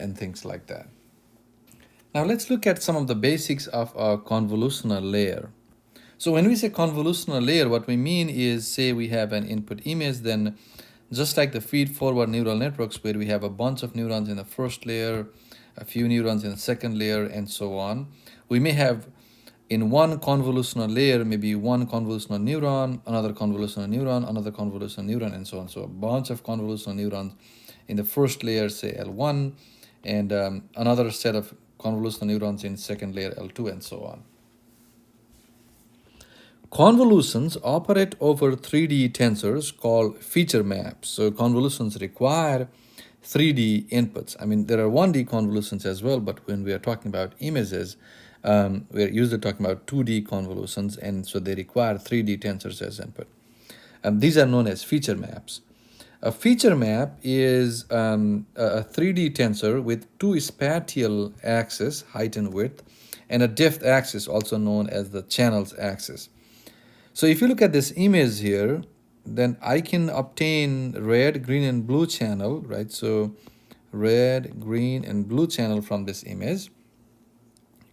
and things like that. Now let's look at some of the basics of a convolutional layer. So when we say convolutional layer, what we mean is, say we have an input image, then just like the feed-forward neural networks where we have a bunch of neurons in the first layer, a few neurons in the second layer, and so on, we may have in one convolutional layer, maybe one convolutional neuron, another convolutional neuron, another convolutional neuron, and so on. So a bunch of convolutional neurons in the first layer, say L1, and another set of convolutional neurons in second layer L2, and so on. Convolutions operate over 3D tensors called feature maps. So convolutions require 3D inputs. I mean, there are 1D convolutions as well, but when we are talking about images, we're usually talking about 2D convolutions, and so they require 3D tensors as input. These are known as feature maps. A feature map is a 3D tensor with two spatial axes, height and width, and a depth axis, also known as the channels axis. So if you look at this image here, then I can obtain red, green, and blue channel, right? So red, green, and blue channel from this image.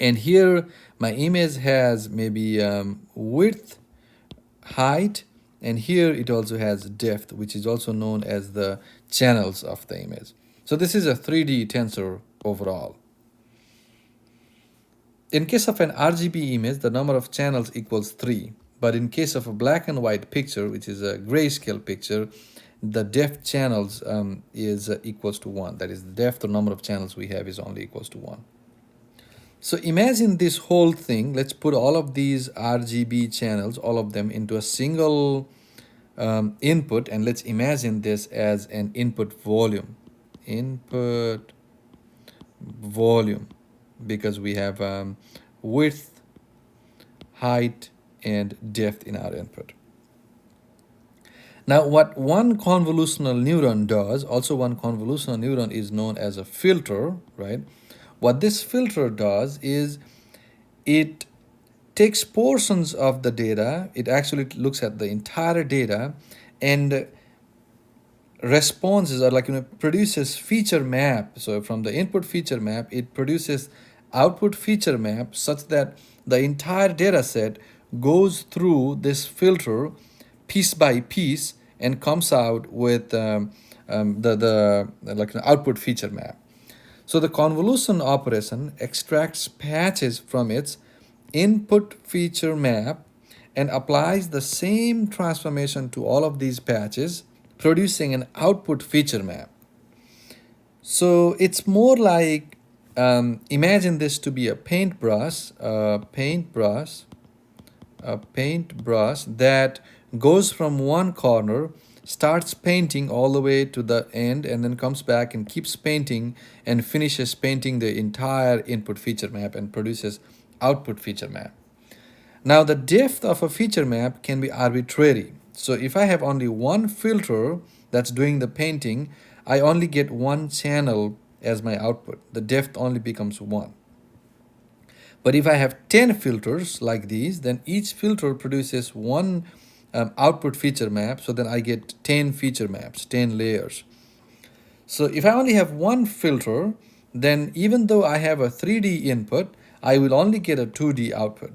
And here my image has maybe width, height, and here it also has depth, which is also known as the channels of the image. So this is a 3D tensor overall. In case of an RGB image, the number of channels equals 3. But in case of a black and white picture, which is a grayscale picture, the depth channels is equals to 1. That is, the depth or number of channels we have is only equals to 1. So imagine this whole thing. Let's put all of these RGB channels, all of them, into a single input, and let's imagine this as an input volume. Input volume, because we have width, height, and depth in our input. Now, what one convolutional neuron does, also one convolutional neuron is known as a filter, right? What this filter does is it takes portions of the data, it actually looks at the entire data and responses, or produces feature map. So from the input feature map, it produces output feature map such that the entire data set goes through this filter piece by piece and comes out with an output feature map. So the convolution operation extracts patches from its input feature map and applies the same transformation to all of these patches, producing an output feature map. So it's more like, imagine this to be a paintbrush that goes from one corner, starts painting all the way to the end, and then comes back and keeps painting and finishes painting the entire input feature map and produces output feature map. Now the depth of a feature map can be arbitrary. So if I have only one filter that's doing the painting, I only get one channel as my output. The depth only becomes 1. But if I have 10 filters like these, then each filter produces one output feature map, so then I get 10 feature maps, 10 layers. So if I only have one filter, then even though I have a 3D input, I will only get a 2D output.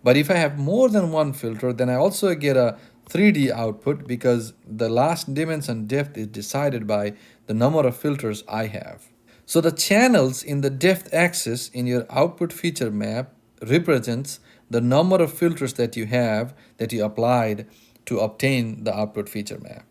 But if I have more than one filter, then I also get a 3D output, because the last dimension depth is decided by the number of filters I have. So the channels in the depth axis in your output feature map represents the number of filters that you have, that you applied to obtain the output feature map.